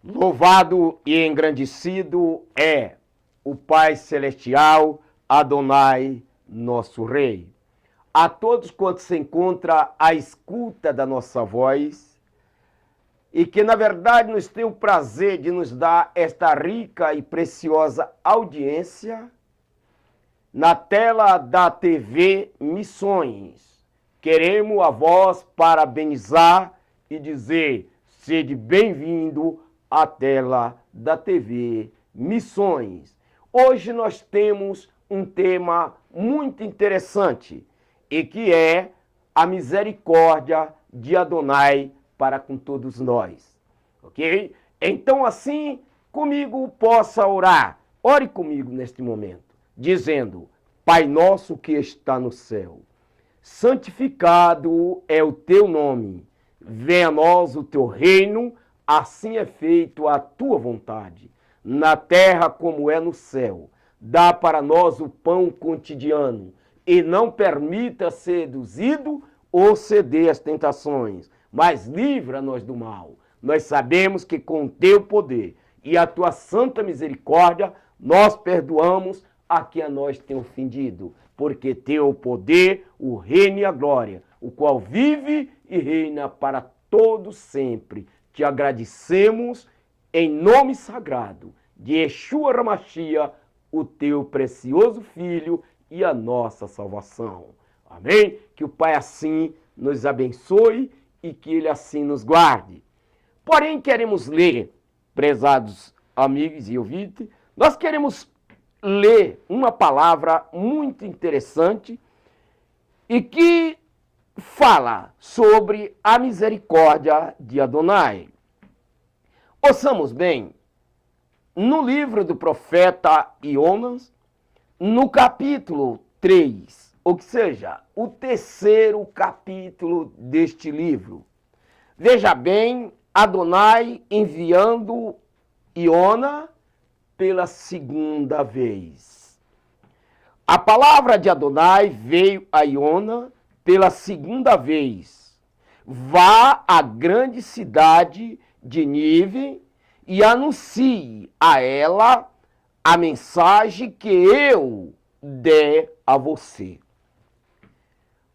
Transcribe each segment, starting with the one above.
Louvado e engrandecido é o Pai Celestial, Adonai, nosso Rei. A todos quantos se encontram à escuta da nossa voz e que, na verdade, nos tem o prazer de nos dar esta rica e preciosa audiência na tela da TV Missões. Queremos a vós parabenizar e dizer, sede bem-vindo à tela da TV Missões. Hoje nós temos um tema muito interessante e que é a misericórdia de Adonai para com todos nós, ok? Então assim, comigo possa orar. Ore comigo neste momento, dizendo, Pai nosso que está no céu, santificado é o teu nome, venha a nós o teu reino, assim é feito a tua vontade, na terra como é no céu. Dá para nós o pão cotidiano e não permita ser seduzido ou ceder às tentações, mas livra-nos do mal. Nós sabemos que com teu poder e a tua santa misericórdia, nós perdoamos a quem a nós tem ofendido, porque teu poder, o reino e a glória, o qual vive e reina para todos sempre. Te agradecemos em nome sagrado de Yeshua HaMashiach, o teu precioso Filho e a nossa salvação. Amém? Que o Pai assim nos abençoe e que Ele assim nos guarde. Porém, queremos ler, prezados amigos e ouvintes, nós queremos ler uma palavra muito interessante e que fala sobre a misericórdia de Adonai. Ouçamos bem, no livro do profeta Ionas, no capítulo 3, ou seja, o terceiro capítulo deste livro. Veja bem, Adonai enviando Iona pela segunda vez. A palavra de Adonai veio a Iona pela segunda vez. Vá à grande cidade de Nínive e anuncie a ela a mensagem que eu der a você.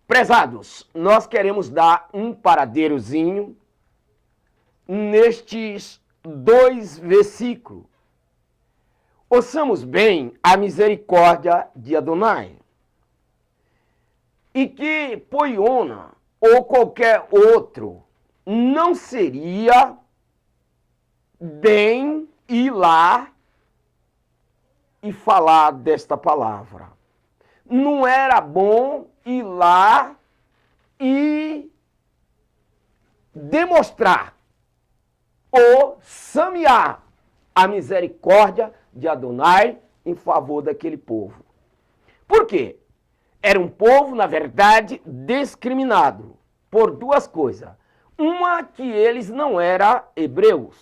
Prezados, nós queremos dar um paradeirozinho nestes dois versículos. Ouçamos bem a misericórdia de Adonai. E que Poiona ou qualquer outro não seria bem ir lá e falar desta palavra. Não era bom ir lá e demonstrar ou samear a misericórdia de Adonai em favor daquele povo. Por quê? Era um povo, na verdade, discriminado por duas coisas. Uma, que eles não eram hebreus.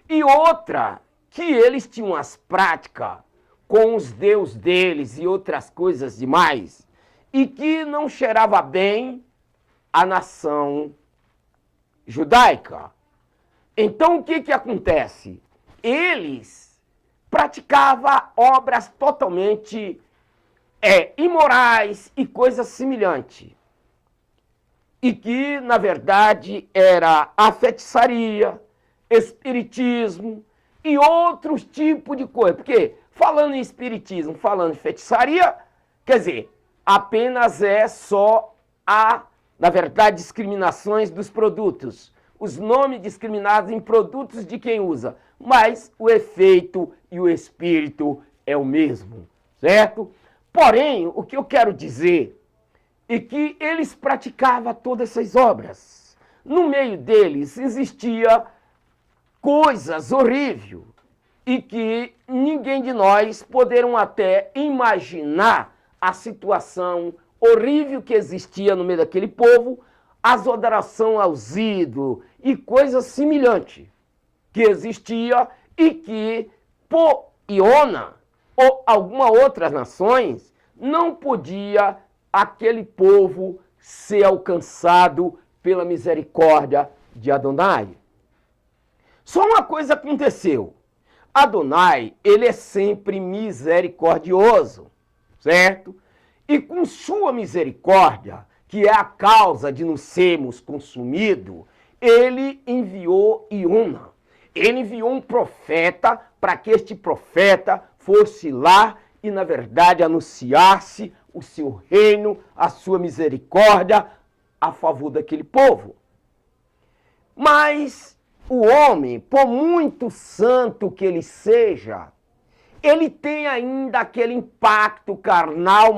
E outra, que eles tinham as práticas com os deuses deles e outras coisas demais, e que não cheirava bem a nação judaica. Então o que acontece? Eles praticavam obras totalmente imorais e coisas semelhantes. E que, na verdade, era a feitiçaria, espiritismo e outros tipos de coisa. Porque, falando em espiritismo, falando em feitiçaria, quer dizer, apenas é só na verdade, discriminações dos produtos. Os nomes discriminados em produtos de quem usa. Mas o efeito e o espírito é o mesmo, certo? Porém, o que eu quero dizer é que eles praticavam todas essas obras. No meio deles existia coisas horríveis e que ninguém de nós poderam até imaginar a situação horrível que existia no meio daquele povo, as adoração aos ídolos e coisas semelhantes que existia e que por Iona ou alguma outras nações não podia aquele povo ser alcançado pela misericórdia de Adonai. Só uma coisa aconteceu. Adonai, ele é sempre misericordioso, certo? E com sua misericórdia, que é a causa de nos sermos consumidos, ele enviou Iona. Ele enviou um profeta para que este profeta fosse lá e, na verdade, anunciasse o seu reino, a sua misericórdia a favor daquele povo. Mas o homem, por muito santo que ele seja, ele tem ainda aquele impacto carnal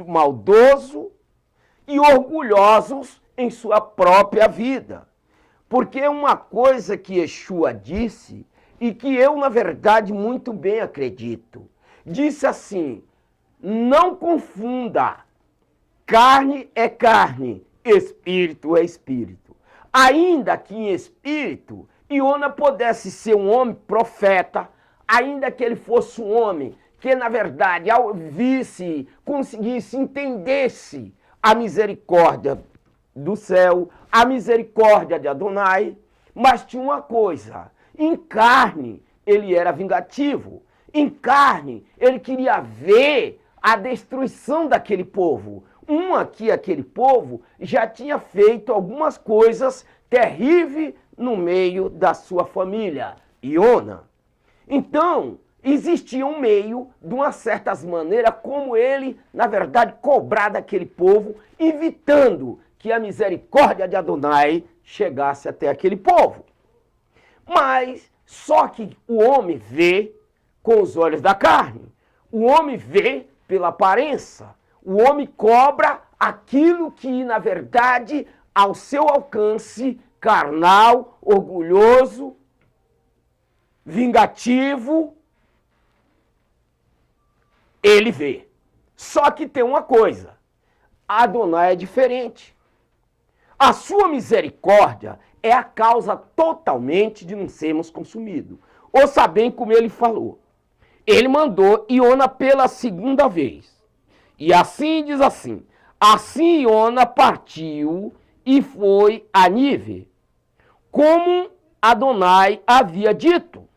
maldoso e orgulhosos em sua própria vida. Porque uma coisa que Yeshua disse, e que eu, na verdade, muito bem acredito, disse assim: não confunda, carne é carne, espírito é espírito. Ainda que em espírito, Iona pudesse ser um homem profeta, ainda que ele fosse um homem que, na verdade, ao visse, conseguisse, entendesse a misericórdia do céu, a misericórdia de Adonai, mas tinha uma coisa: em carne ele era vingativo, em carne ele queria ver a destruição daquele povo. Que aquele povo já tinha feito algumas coisas terríveis no meio da sua família, Iona. Então, existia um meio, de uma certa maneira, como ele, na verdade, cobrar daquele povo, evitando que a misericórdia de Adonai chegasse até aquele povo. Mas só que o homem vê com os olhos da carne, o homem vê pela aparência, o homem cobra aquilo que, na verdade, ao seu alcance, carnal, orgulhoso, vingativo, ele vê. Só que tem uma coisa: Adonai é diferente. A sua misericórdia é a causa totalmente de não sermos consumidos. Ouça bem como ele falou. Ele mandou Iona pela segunda vez. E assim diz assim: assim Iona partiu e foi a Nínive, como Adonai havia dito.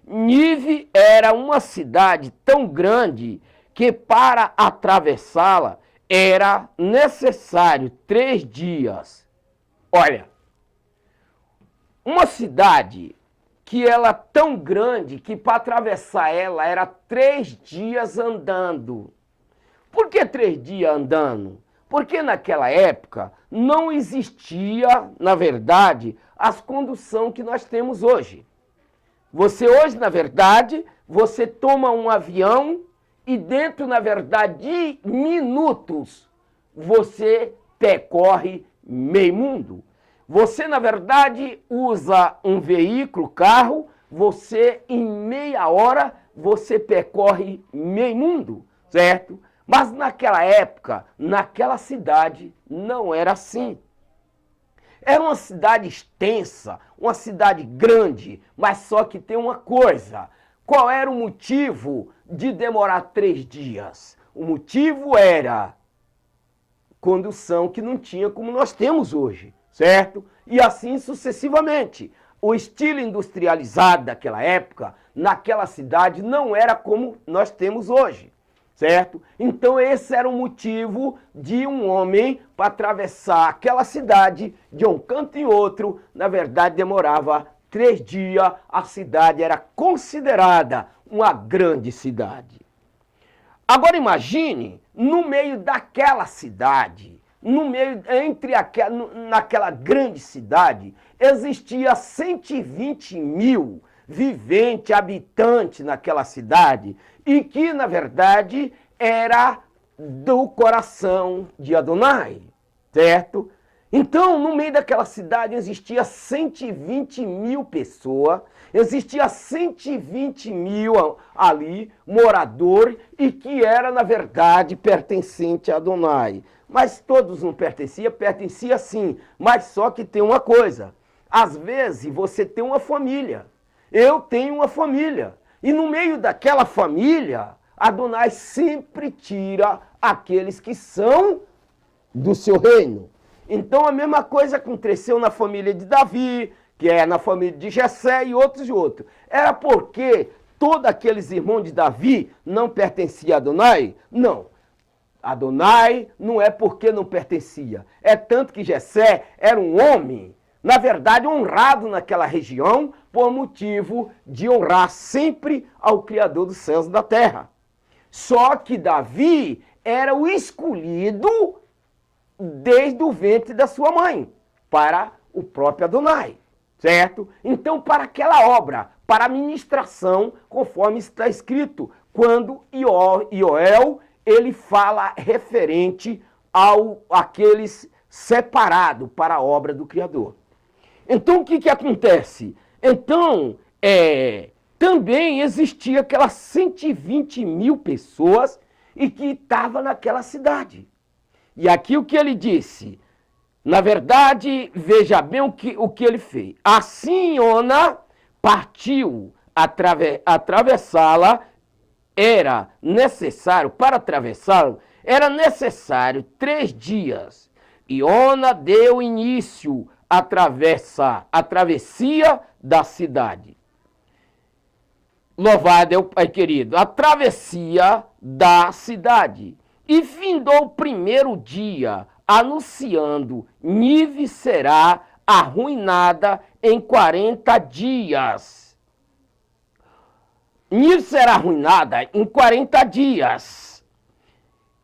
Nínive era uma cidade tão grande que para atravessá-la era necessário 3 dias. Olha, uma cidade que ela tão grande que para atravessar ela era 3 dias andando. Por que 3 dias andando? Porque naquela época não existia, na verdade, as conduções que nós temos hoje. Você hoje, na verdade, você toma um avião e dentro, na verdade, de minutos, você percorre meio mundo. Você, na verdade, usa um veículo, carro, você em meia hora, você percorre meio mundo, certo? Mas naquela época, naquela cidade, não era assim. Era uma cidade extensa, uma cidade grande, mas só que tem uma coisa. Qual era o motivo de demorar 3 dias? O motivo era condução que não tinha como nós temos hoje, certo? E assim sucessivamente. O estilo industrializado daquela época, naquela cidade, não era como nós temos hoje, certo? Então esse era o motivo de um homem para atravessar aquela cidade de um canto em outro. Na verdade demorava 3 dias, a cidade era considerada uma grande cidade. Agora imagine, no meio daquela cidade, naquela grande cidade, existia 120 mil viventes, habitantes naquela cidade, e que, na verdade, era do coração de Adonai, certo? Então, no meio daquela cidade existia 120 mil pessoas, existia 120 mil ali moradores e que era, na verdade, pertencente a Adonai. Mas todos não pertenciam, pertencia sim, mas só que tem uma coisa. Às vezes você tem uma família, eu tenho uma família, e no meio daquela família, Adonai sempre tira aqueles que são do seu reino. Então a mesma coisa aconteceu na família de Davi, que é na família de Jessé e outros. Era porque todos aqueles irmãos de Davi não pertenciam a Adonai? Não. Adonai não é porque não pertencia. É tanto que Jessé era um homem, na verdade, honrado naquela região, por motivo de honrar sempre ao Criador dos céus e da terra. Só que Davi era o escolhido desde o ventre da sua mãe, para o próprio Adonai, certo? Então, para aquela obra, para a ministração, conforme está escrito, quando Ioel, ele fala referente àqueles separados para a obra do Criador. Então, o que acontece? Então, também existia aquelas 120 mil pessoas e que estavam naquela cidade. E aqui o que ele disse, na verdade, veja bem o que ele fez. Assim, Ona partiu atravessá-la, para atravessá-la, era necessário 3 dias. E Ona deu início à travessia da cidade. Louvado é o Pai querido. A travessia da cidade. E findou o primeiro dia, anunciando: Nínive será arruinada em 40 dias. Nínive será arruinada em 40 dias.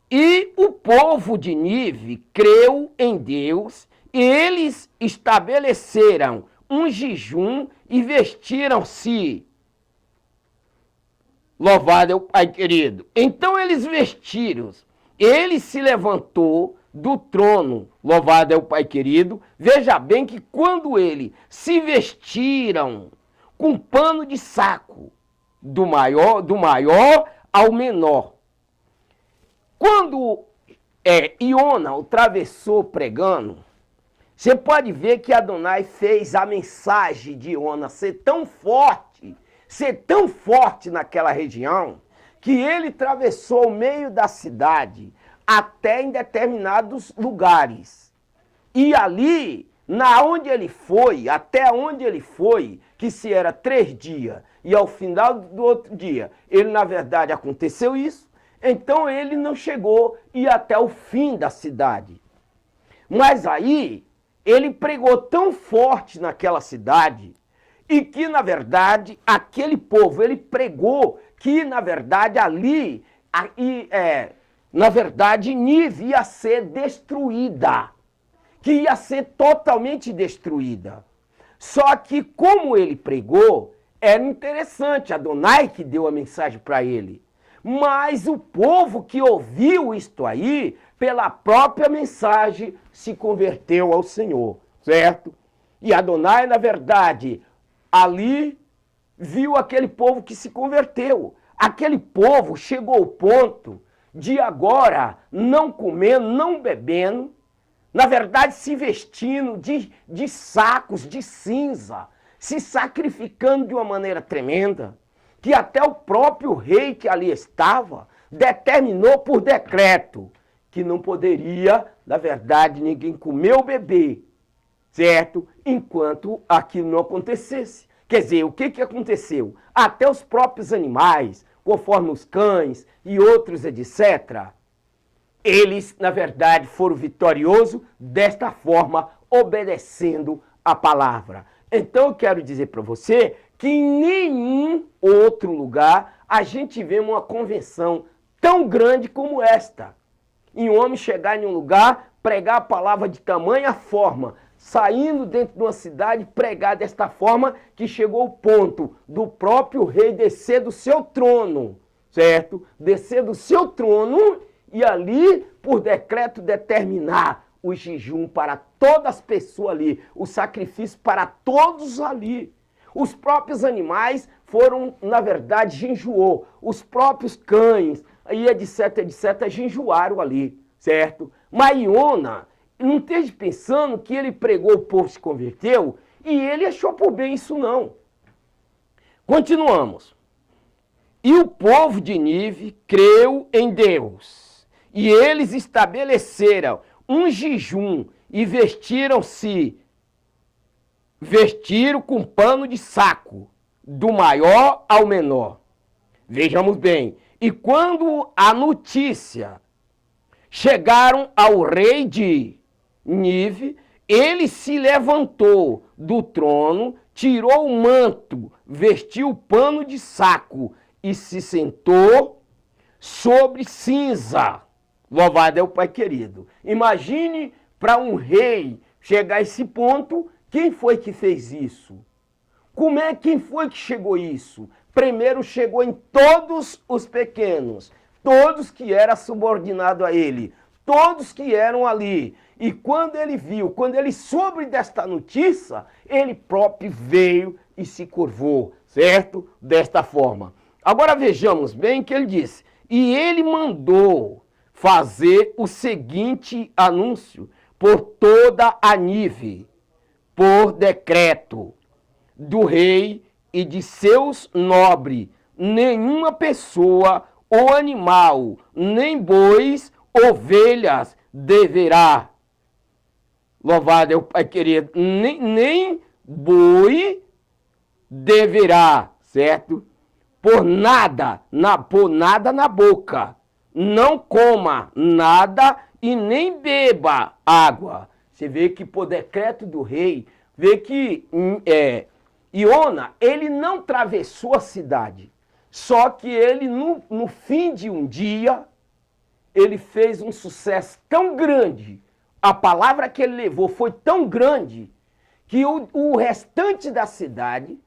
E o povo de Nínive creu em Deus, e eles estabeleceram um jejum e vestiram-se. Louvado é o Pai querido. Então eles vestiram-se. Ele se levantou do trono, louvado é o Pai querido. Veja bem que quando ele se vestiram com pano de saco, do maior ao menor. Quando Iona atravessou pregando, você pode ver que Adonai fez a mensagem de Iona ser tão forte naquela região, que ele atravessou o meio da cidade até em determinados lugares. E ali, até onde ele foi, que se era 3 dias, e ao final do outro dia, ele na verdade aconteceu isso, então ele não chegou e até o fim da cidade. Mas aí, ele pregou tão forte naquela cidade, e que, na verdade, aquele povo, ele pregou que, na verdade, ali, na verdade, Nínive ia ser destruída, que ia ser totalmente destruída. Só que, como ele pregou, era interessante, Adonai que deu a mensagem para ele. Mas o povo que ouviu isto aí, pela própria mensagem, se converteu ao Senhor, certo? E Adonai, na verdade, ali viu aquele povo que se converteu. Aquele povo chegou ao ponto de agora não comendo, não bebendo, na verdade se vestindo de sacos de cinza, se sacrificando de uma maneira tremenda, que até o próprio rei que ali estava determinou por decreto que não poderia, na verdade, ninguém comer ou beber, certo? Enquanto aquilo não acontecesse. Quer dizer, o que aconteceu? Até os próprios animais, conforme os cães e outros, etc., eles, na verdade, foram vitoriosos desta forma, obedecendo a palavra. Então, eu quero dizer para você que em nenhum outro lugar a gente vê uma convenção tão grande como esta. Em um homem chegar em um lugar, pregar a palavra de tamanha forma, saindo dentro de uma cidade, pregar desta forma, que chegou ao ponto do próprio rei descer do seu trono, certo? Descer do seu trono e ali, por decreto, determinar o jejum para todas as pessoas ali, o sacrifício para todos ali. Os próprios animais foram, na verdade, jejuou. Os próprios cães, e etc, jejuaram ali, certo? Mas Iona, não esteja pensando que ele pregou, o povo se converteu, e ele achou por bem isso não. Continuamos. E o povo de Nínive creu em Deus, e eles estabeleceram um jejum e vestiram-se vestiram com pano de saco, do maior ao menor. Vejamos bem. E quando a notícia chegaram ao rei de Nínive, ele se levantou do trono, tirou o manto, vestiu o pano de saco e se sentou sobre cinza. Louvado é o Pai querido. Imagine para um rei chegar a esse ponto, quem foi que fez isso? Quem foi que chegou isso? Primeiro chegou em todos os pequenos, todos que eram subordinados a ele, todos que eram ali. E quando ele viu, quando ele soube desta notícia, ele próprio veio e se curvou, certo? Desta forma. Agora vejamos bem que ele disse, e ele mandou fazer o seguinte anúncio por toda a Nínive, por decreto do rei e de seus nobres, nenhuma pessoa ou animal, nem bois, ovelhas deverá. Louvado é o Pai querido, nem boi deverá, certo? Por nada na boca, não coma nada e nem beba água. Você vê que por decreto do rei, vê que Iona, ele não atravessou a cidade, só que ele no fim de um dia, ele fez um sucesso tão grande, a palavra que ele levou foi tão grande, que o restante da cidade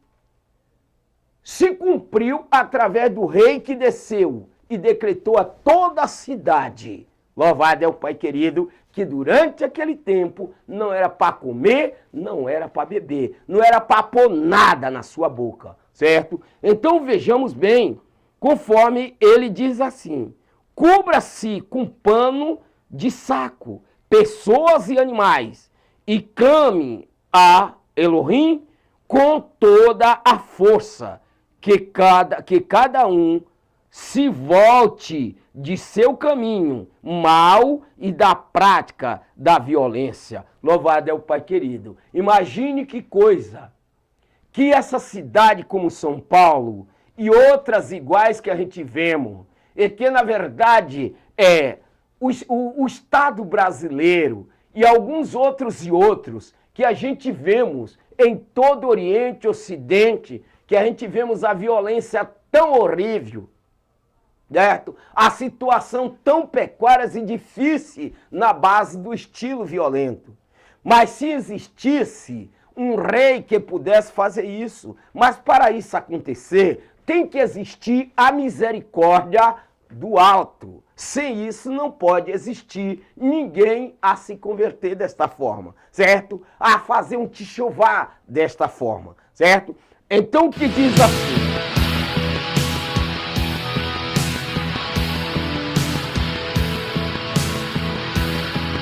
se cumpriu através do rei que desceu e decretou a toda a cidade. Louvado é o Pai querido, que durante aquele tempo não era para comer, não era para beber, não era para pôr nada na sua boca, certo? Então vejamos bem, conforme ele diz assim, cubra-se com pano de saco, pessoas e animais, e clame a Elohim com toda a força, que cada um se volte de seu caminho mal e da prática da violência. Louvado é o Pai querido. Imagine que coisa, que essa cidade como São Paulo e outras iguais que a gente vemos, e que na verdade o Estado brasileiro e alguns outros que a gente vemos em todo o Oriente e Ocidente, que a gente vemos a violência tão horrível, certo? A situação tão precária e difícil na base do estilo violento. Mas se existisse um rei que pudesse fazer isso, mas para isso acontecer, tem que existir a misericórdia do alto. Sem isso não pode existir ninguém a se converter desta forma, certo? A fazer um tchuvá desta forma, certo? Então o que diz assim?